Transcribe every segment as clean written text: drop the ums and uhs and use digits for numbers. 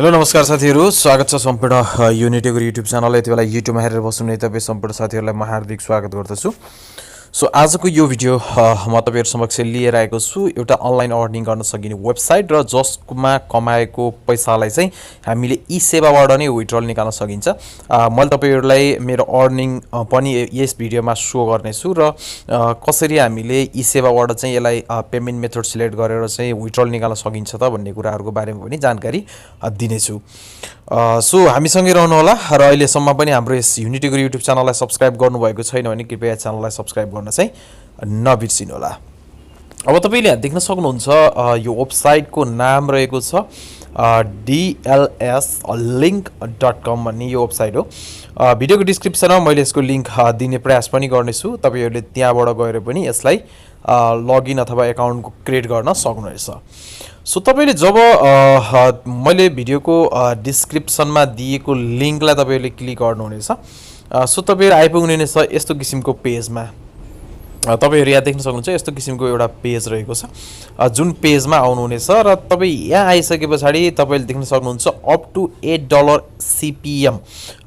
Hello नमस्कार साथीहरु, स्वागत छ सम्पूर्ण युनिटीको युट्युब च्यानललाई। यति बेला युट्युबमा हेरेर बस्नुहुने तपाईं सम्पूर्ण साथीहरुलाई म हार्दिक स्वागत गर्दछु। सो आजको यो भिडियो म तपाईहरु समक्ष लिएर आएको छु एउटा अनलाइन अर्निङ गर्न सकिने वेबसाइट र जसमा कमाएको पैसालाई चाहिँ हामीले इसेवाबाट नै विथड्रल निकाल्न सकिन्छ। मैले तपाईहरुलाई मेरो अर्निङ पनि यस भिडियोमा शो गर्ने छु र कसरी हामीले इसेवाबाट चाहिँ यसलाई पेमेन्ट मेथड सिलेक्ट गरेर चाहिँ विथड्रल निकाल्न सकिन्छ त भन्ने कुराहरुको बारेमा पनि जानकारी दिने छु। सो हामीसँगै रहनु होला र अहिलेसम्म पनि हाम्रो यस युनिटीको युट्युब च्यानललाई सब्स्क्राइब गर्नुभएको छैन भने कृपया च्यानललाई सब्स्क्राइब गर्न चाहिँ नबिर्सिनु होला। अब तपाईले यहाँ देख्न सक्नुहुन्छ यो वेबसाइटको नाम रहेको छ dlslink.com भन्ने यो वेबसाइट हो। भिडियोको डिस्क्रिप्सनमा मैले यसको लिंक दिने प्रयास पनि गर्नेछु। तपाईहरुले त्यहाँबाट गएर पनि यसलाई लगइन अथवा अकाउन्ट क्रिएट गर्न सक्नुहुनेछ। सो तपाईले जब मैले भिडियोको डिस्क्रिप्सनमा दिएको लिंकलाई तपाईले क्लिक गर्नुहुनेछ। सो तपाईहरु आइपुग्नुहुनेछ यस्तो किसिमको पेजमा। तपाईहरु यहाँ देख्न सक्नुहुन्छ यस्तो किसिमको एउटा पेज रहेको छ जुन पेजमा आउनुहुनेछ र तपाई यहाँ आइसकेपछि तपाईले देख्न सक्नुहुन्छ अप टु $8 CPM।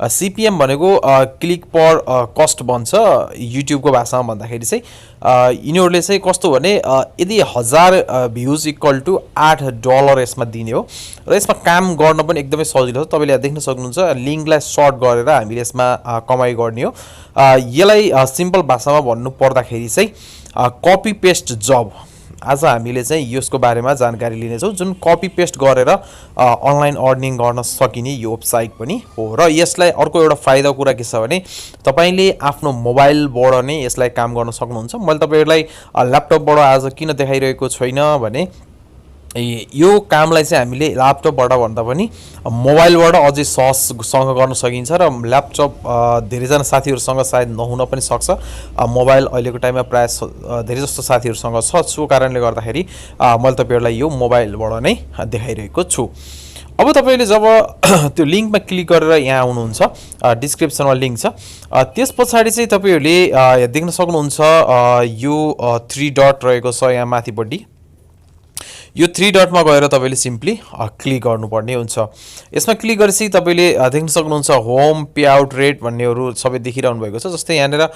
CPM भनेको क्लिक पर कस्ट भन्छ युट्युबको भाषामा भन्दाखेरि चाहिँ। यिनीहरुले चाहिँ कस्तो भने यदि 1000 भ्युज इक्वल टु $8 यसमा दिने हो र यसमा काम गर्न पनि एकदमै सजिलो छ। तपाईले यहाँ देख्न सक्नुहुन्छ लिंकलाई सर्ट गरेर हामीले यसमा कमाई गर्ने हो। यसलाई सिम्पल भाषामा भन्नु पर्दाखेरि चाहिँ कपी पेस्ट जब। आज हामीले चाहिँ यसको बारेमा जानकारी लिनेछौँ जुन कपी पेस्ट गरेर अनलाइन अर्निङ गर्न सकिने यो वेबसाइट पनि हो। र यसलाई अर्को एउटा फाइदा कुरा के छ भने तपाईले आफ्नो मोबाइलबाट नै यसलाई काम गर्न सक्नुहुन्छ। मैले तपाईहरुलाई ल्यापटपबाट आज किन देखाइरहेको छैन भने यो कामलाई चाहिँ हामीले ल्यापटपबाट भन्दा पनि मोबाइलबाट अझै सहजसँग गर्न सकिन्छ र ल्यापटप धेरैजना साथीहरुसँग सायद नहुन पनि सक्छ। मोबाइल अहिलेको टाइममा प्राय धेरै जस्तो साथीहरुसँग छ। सो कारणले गर्दाखेरि मैले तपाईहरुलाई यो मोबाइलबाट नै देखाइरहेको छु। अब तपाईले जब त्यो लिंकमा क्लिक गरेर यहाँ आउनुहुन्छ डिस्क्रिप्सनमा लिंक छ। त्यसपछि चाहिँ तपाईहरुले देख्न सक्नुहुन्छ यो 3 डट रहेको छ यहाँ माथिपट्टि। यो 3 डटमा गएर तपाईले सिम्पली क्लिक गर्नुपर्ने हुन्छ। यसमा क्लिक गरेपछि तपाईले देख्न सक्नुहुन्छ होम पे आउट रेट भन्नेहरु सबै देखिरहनु भएको छ। जस्तै यहाँनेर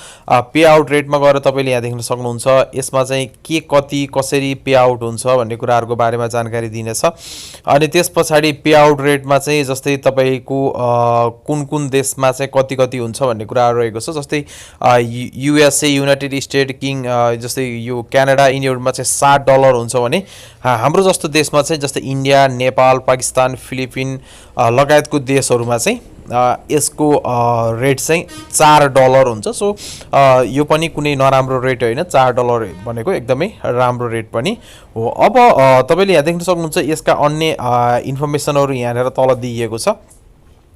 पे आउट रेटमा गएर तपाईले यहाँ देख्न सक्नुहुन्छ यसमा चाहिँ के कति कसरी पे आउट हुन्छ भन्ने कुराहरुको बारेमा जानकारी दिनेछ। अनि त्यसपछि पे आउट रेटमा चाहिँ जस्तै तपाईको कुन कुन देशमा चाहिँ कति कति हुन्छ भन्ने कुराहरु रहेको छ। जस्तै USA युनाइटेड स्टेट किङ जस्तै यो क्यानाडा यिनीहरुमा चाहिँ $60 हुन्छ भने हाम्रो जस्तो देशमा चाहिँ जस्तै इन्डिया, नेपाल, पाकिस्तान, फिलिपिन लगायतको देशहरुमा चाहिँ यसको रेट चाहिँ $4 हुन्छ। सो यो पनि कुनै नराम्रो रेट हैन। $4 भनेको एकदमै राम्रो रेट पनि हो। अब तपाईले यहाँ देख्न सक्नुहुन्छ यसका अन्य इन्फर्मेसनहरु यहाँनेर तल दिइएको छ।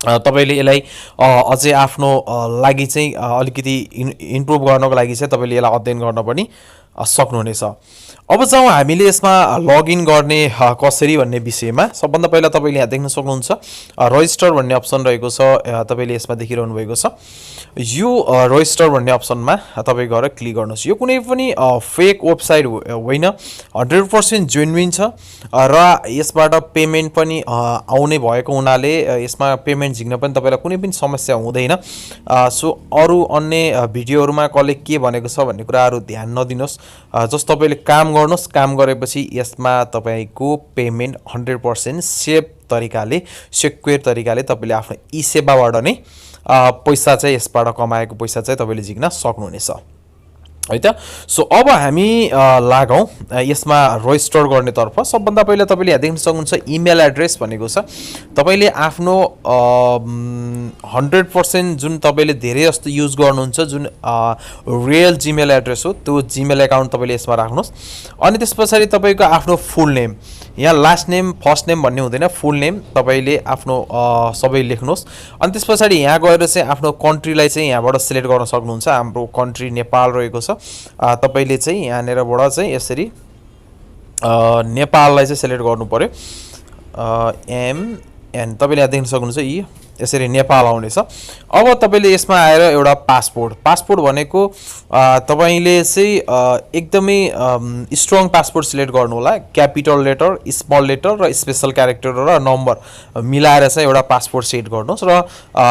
तपाईले यसलाई अझै आफ्नो लागि चाहिँ अलिकति इम्प्रुभ गर्नको लागि चाहिँ तपाईले यसलाई अध्ययन गर्न पनि सक्नुहुनेछ। अब जाउँ हामीले यसमा लगइन गर्ने कसरी भन्ने विषयमा। सबभन्दा पहिला तपाईले यहाँ देख्न सक्नुहुन्छ रजिस्टर भन्ने अप्सन रहेको छ। तपाईले यसमा देखिरहनु भएको छ यो रजिस्टर भन्ने अप्सनमा तपाई गएर क्लिक गर्नुस्। यो कुनै पनि फेक वेबसाइट होइन, 100% जेन्युइन छ र यसबाट पेमेन्ट पनि आउने भएको हुनाले यसमा पेमेन्ट झिक्न पनि तपाईलाई कुनै पनि समस्या हुँदैन। सो अरु अन्य भिडियोहरुमा कसले के भनेको छ भन्ने कुराहरु ध्यान नदिनुस्। जस्ट तपाईले काम गर्नुस्। काम गरेपछि यसमा तपाईको पेमेन्ट 100% सेफ तरिकाले सिक्योर तरिकाले तपाईले आफ्नो इसेवाबाट नै पैसा चाहिँ यसबाट कमाएको पैसा चाहिँ तपाईले झिक्न सक्नुहुनेछ है त। सो अब हामी लागौं यसमा रजिस्टर गर्ने तर्फ। सबभन्दा पहिला तपाईले यहाँ देख्न सक्नुहुन्छ इमेल एड्रेस भनेको छ। तपाईले आफ्नो 100% जुन तपाईले धेरै जस्तो युज गर्नुहुन्छ जुन रियल जीमेल एड्रेस हो त्यो जीमेल अकाउन्ट तपाईले यसमा राख्नुस्। अनि त्यसपछि तपाईको आफ्नो फुल नेम, यहाँ लास्ट नेम फर्स्ट नेम भन्ने हुँदैन, फुल नेम तपाईले आफ्नो सबै लेख्नुस्। अनि त्यसपछि यहाँ गएर चाहिँ आफ्नो कन्ट्रीलाई चाहिँ यहाँबाट सिलेक्ट गर्न सक्नुहुन्छ। हाम्रो कन्ट्री नेपाल रहेको छ। तपाईले चाहिँ यहाँनेरबाट चाहिँ यसरी नेपाललाई चाहिँ सिलेक्ट गर्नु पर्यो। एमएन तपाईले यहाँ देख्न सक्नुहुन्छ यसरी नेपाल आउनेछ। अब तपाईले यसमा आएर एउटा पासपोर्ट भनेको तपाईले चाहिँ एकदमै स्ट्रङ पासपोर्ट सिलेक्ट गर्नु होला। क्यापिटल लेटर, स्मल लेटर र स्पेशल क्यारेक्टर र नम्बर मिलाएर चाहिँ एउटा पासपोर्ट सेट गर्नुहोस् र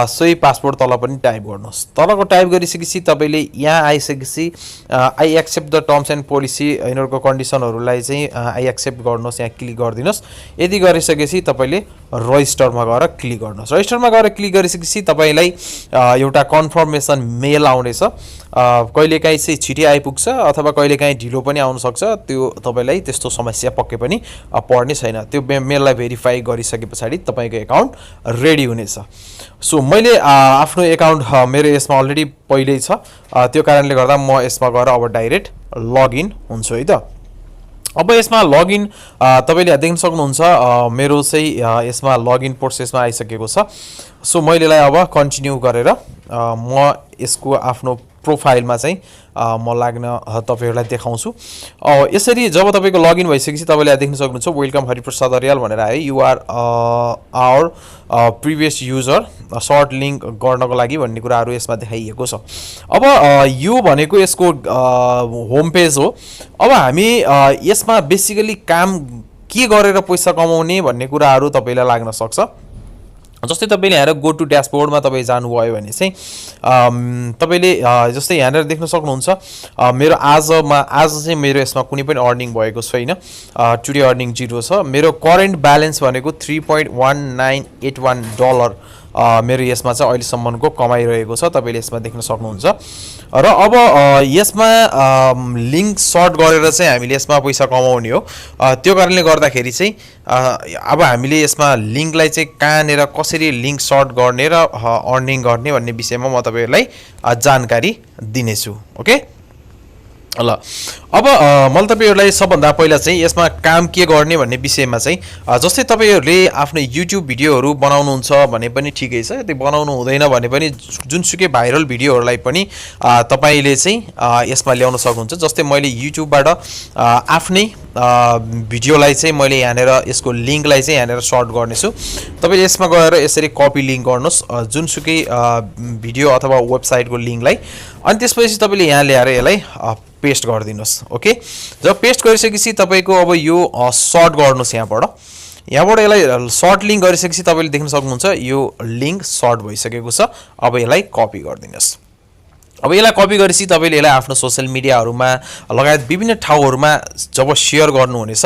सोही पासपोर्ट तल पनि टाइप गर्नुहोस्। तलको टाइप गरिसकेपछि तपाईले यहाँ आइसकेपछि I accept the terms and policy यिनीहरूको कन्डिसनहरूलाई चाहिँ आई एक्सेप्ट गर्नुहोस्, यहाँ क्लिक गरिदिनुहोस्। यदि गरिसकेपछि तपाईले रजिस्टरमा गएर क्लिक गर्नुहोस्। रजिस्टरमा गएर क्लिक गरिसकेपछि तपाईलाई एउटा कन्फर्मेसन मेल आउनेछ। कहिलेकाहीँ चाहिँ छिटै आइपुग्छ अथवा कहिलेकाहीँ ढिलो पनि आउन सक्छ, त्यो तपाईलाई त्यस्तो समस्या पक्कै पनि पर्ने छैन। त्यो मेललाई भेरिफाई गरिसके पछाडि तपाईको एकाउन्ट रेडी हुनेछ। सो मैले आफ्नो एकाउन्ट मेरो यसमा अलरेडी पहिल्यै छ, त्यो कारणले गर्दा म यसमा गएर अब डाइरेक्ट लगइन हुन्छु है त। अब यसमा लगइन तपाईले देख्न सक्नुहुन्छ मेरो चाहिँ यसमा लगइन प्रोसेसमा आइसकेको छ। सो मैले यसलाई अब कन्टिन्यू गरेर म यसको आफ्नो प्रोफाइलमा चाहिँ म लाग्न तपाईहरुलाई देखाउँछु। यसरी जब तपाईको लगइन भइसकेपछि तपाईले देख्न सक्नुहुन्छ वेलकम हरि प्रसाद अर्याल भनेर आयो। You are our previous user, short link गर्नको लागि भन्ने कुराहरु यसमा देखाइएको छ। अब यो भनेको यसको होम पेज हो। अब हामी यसमा बेसिकली काम के गरेर पैसा कमाउने भन्ने कुराहरु तपाईलाई लाग्न सक्छ। जस्तै तपाईले यहाँ गो टु ड्याशबोर्डमा तपाई जानुभयो भने चाहिँ तपाईले जस्तै यहाँ देख्न सक्नुहुन्छ मेरो आज चाहिँ मेरो यसमा कुनै पनि अर्निङ भएको छैन। टुडे अर्निङ 0 छ। मेरो करेन्ट ब्यालेन्स भनेको $3.1981 मेरो यसमा चाहिँ अहिले सम्मको कमाइरहेको छ, तपाईले यसमा देख्न सक्नुहुन्छ। र अब यसमा लिंक सर्ट गरेर चाहिँ हामीले यसमा पैसा कमाउने हो। त्यो कारणले गर्दाखेरि चाहिँ अब हामीले यसमा लिंकलाई चाहिँ कहाँनेर कसरी लिंक सर्ट गर्ने र अर्निङ गर्ने भन्ने विषयमा म तपाईहरुलाई जानकारी दिनेछु। ओके ल, अब मैले तपाईहरुलाई सबभन्दा पहिला चाहिँ यसमा काम के गर्ने भन्ने विषयमा चाहिँ जस्तै तपाईहरुले आफ्नो YouTube भिडियोहरु बनाउनुहुन्छ भने पनि ठिकै छ, यदि बनाउनु हुँदैन भने पनि जुनसुकै भाइरल भिडियोहरुलाई पनि तपाईले चाहिँ यसमा ल्याउन सक्नुहुन्छ। जस्तै मैले YouTube बाट आफ्नै भिडियोलाई चाहिँ मैले यहाँनेर यसको लिंकलाई चाहिँ यहाँनेर सर्ट गर्नेछु। तपाईले यसमा गएर यसरी कपी लिंक गर्नुस् जुनसुकै भिडियो अथवा वेबसाइटको लिंकलाई, अनि त्यसपछि तपाईले यहाँ ल्याएर यसलाई पेस्ट गरिदिनुस्। ओके, जब पेस्ट गरिसकेपछि तपाईको अब यो सर्ट गर्नुस्। यहाँबाट यसलाई सर्ट लिंक गरिसकेपछि तपाईले देख्न सक्नुहुन्छ यो लिंक सर्ट भइसकेको छ। अब यसलाई कपी गरिदिनुस्। अब यसलाई कपी गरेपछि तपाईले यसलाई आफ्नो सोशल मिडियाहरुमा लगायत विभिन्न ठाउँहरुमा जब शेयर गर्नुहुनेछ,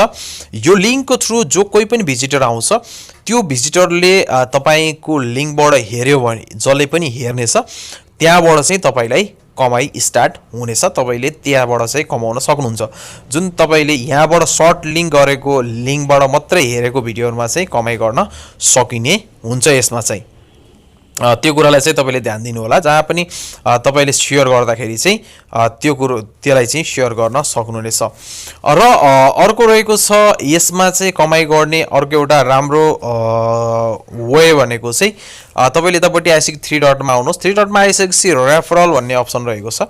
यो लिंकको थ्रु जो कोही पनि भिजिटर आउँछ त्यो भिजिटरले तपाईको लिंकबाट हेर्यो भने जसले पनि हेर्नेछ त्यहाँबाट चाहिँ तपाईलाई कमाई स्टार्ट हुनेछ। तपाईले त्यहाँबाट चाहिँ कमाउन सक्नुहुन्छ। जुन तपाईले यहाँबाट सर्ट लिंक गरेको लिंकबाट मात्रै हेरेको भिडियोहरुमा चाहिँ कमाई गर्न सकिने हुन्छ। यसमा चाहिँ त्यो कुरालाई चाहिँ तपाईले ध्यान दिनु होला। जहाँ पनि तपाईले शेयर गर्दाखेरि चाहिँ त्यसलाई चाहिँ शेयर गर्न सक्नुहुनेछ। र अर्को रहेको छ यसमा चाहिँ कमाई गर्ने अर्को एउटा राम्रो वे भनेको चाहिँ तपाईले यतापट्टि आइसके 3 डटमा आउनुहोस्। 3 डटमा आइसकेपछि रेफरल भन्ने अप्सन रहेको छ।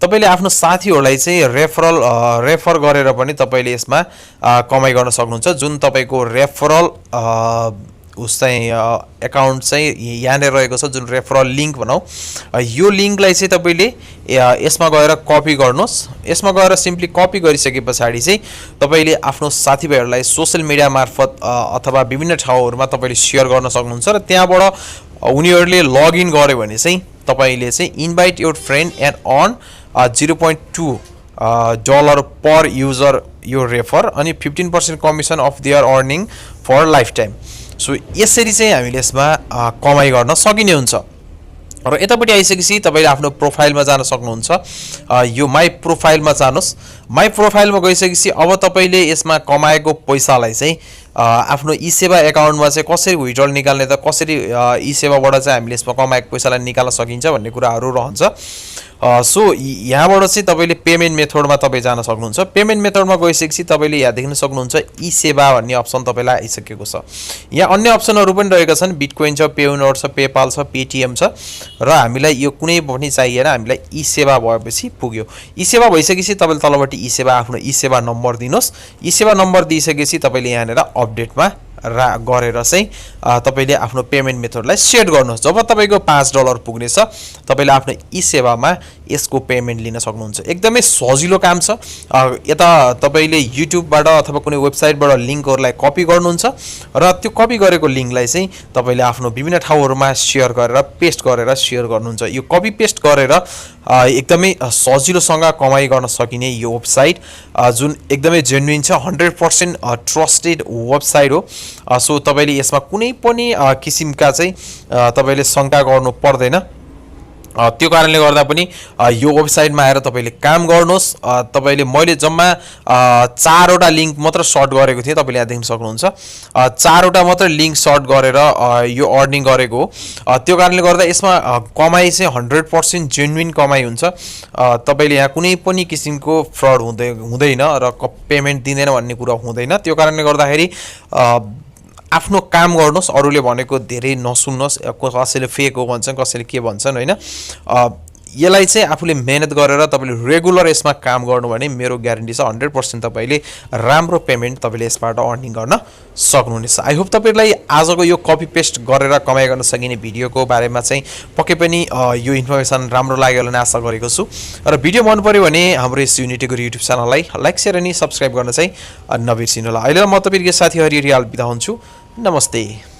तपाईले आफ्नो साथीहरुलाई चाहिँ रेफर गरेर पनि तपाईले यसमा कमाई गर्न सक्नुहुन्छ। जुन तपाईको रेफरल उस चाहिँ एकाउन्ट चाहिँ यहाँनेर रहेको छ, जुन रेफरल लिंक भनौं, यो लिंकलाई चाहिँ तपाईले यसमा गएर कपी गर्नुहोस्। यसमा गएर सिम्पली कपी गरिसके पछाडी चाहिँ तपाईले आफ्नो साथीभाइहरुलाई सोशल मिडिया मार्फत अथवा विभिन्न ठाउँहरुमा तपाईले शेयर गर्न सक्नुहुन्छ। र त्यहाँबाट उनीहरुले लगइन गर्यो भने चाहिँ तपाईले चाहिँ invite your friend and earn $0.2 per user यो रेफर अनि 15% commission of their earning for life time. So यसरी चाहिँ हामीले यसमा कमाई गर्न सकिने हुन्छ। र यतापट्टि आइसकेपछि तपाईले आफ्नो प्रोफाइलमा जान सक्नुहुन्छ। यो माई प्रोफाइलमा जानुस्। माई प्रोफाइलमा गइसकेपछि अब तपाईले यसमा कमाएको पैसालाई चाहिँ आफ्नो इसेवा एकाउन्टमा चाहिँ कसरी विड्रल निकाल्ने त कसरी इसेवाबाट चाहिँ हामीले यसमा कमाएको पैसालाई निकाल्न सकिन्छ भन्ने कुराहरु रहन्छ। सो यहाँबाट चाहिँ तपाईले पेमेन्ट मेथडमा तपाई जान सक्नुहुन्छ। पेमेन्ट मेथडमा गइसकेपछि तपाईले यहाँ देख्न सक्नुहुन्छ इसेवा भन्ने अप्सन तपाईलाई आइसकेको छ। यहाँ अन्य अप्सनहरु पनि रहेका छन्, बिटकोइन छ, पेउनोट छ, पेपाल छ, पेटीएम छ, र हामीलाई यो कुनै पनि चाहिएन। हामीलाई इसेवा भएपछि पुग्यो। इसेवा भइसकेपछि तपाईले तलबाट इसेवा आफ्नो इसेवा नम्बर दिनुस्। इसेवा नम्बर दिइसकेपछि तपाईले यहाँनेर अपडेटमा गरेर चाहिँ तपाईले आफ्नो पेमेन्ट मेथडलाई सेट गर्नुहोस्। जब तपाईको $5 पुग्नेछ तपाईले आफ्नो इसेवामा यसको पेमेन्ट लिन सक्नुहुन्छ। एकदमै सजिलो काम छ। यता तपाईले युट्युबबाट अथवा कुनै वेबसाइटबाट लिंकहरुलाई कपी गर्नुहुन्छ र त्यो कपी गरेको लिंकलाई चाहिँ तपाईले आफ्नो विभिन्न ठाउँहरुमा शेयर गरेर पेस्ट गरेर शेयर गर्नुहुन्छ। यो कपी पेस्ट गरेर एकदमै सजिलोसँग कमाई गर्न सकिने यो वेबसाइट जुन एकदमै जेन्युइन छ, 100% ट्रस्टेड वेबसाइट हो। सो तपाईले यसमा कुनै पनि किसिमका चाहिँ तपाईले शंका गर्नु पर्दैन। त्यो कारणले गर्दा पनि यो वेबसाइटमा आएर तपाईले काम गर्नुहोस्। तपाईले मैले जम्मा 4 वटा लिंक मात्र सर्ट गरेको थिएँ, तपाईले यहाँ देख्न सक्नुहुन्छ। 4 वटा मात्र लिंक सर्ट गरेर यो अर्निङ गरेको हो। त्यो कारणले गर्दा यसमा कमाई चाहिँ 100% जेन्युइन कमाई हुन्छ। तपाईले यहाँ कुनै पनि किसिमको फ्रड हुँदैन र पेमेन्ट दिँदैन भन्ने कुरा हुँदैन। त्यो कारणले गर्दाखेरि आफ्नो काम गर्नुहोस्, अरूले भनेको धेरै नसुन्नुहोस्। कसैले फेक हो भन्छन्, कसैले के भन्छन् हैन। यसलाई चाहिँ आफूले मेहनत गरेर तपाईले रेगुलर यसमा काम गर्नु भने मेरो ग्यारेन्टी छ 100% तपाईले राम्रो पेमेन्ट तपाईले यसबाट अर्निङ गर्न सक्नुहुनेछ। आई होप तपाईलाई आजको यो कपी पेस्ट गरेर कमाई गर्न सकिने भिडियोको बारेमा चाहिँ पक्कै पनि यो इन्फर्मेसन राम्रो लाग्यो होला आशा गरेको छु। र भिडियो मन पर्यो भने हाम्रो यस युनिटीको युट्युब च्यानललाई लाइक शेयर अनि सब्स्क्राइब गर्न चाहिँ नबिर्सिनु होला। अहिले म तपाईको साथी हरि रियाल बिदा हुन्छु। नमस्ते।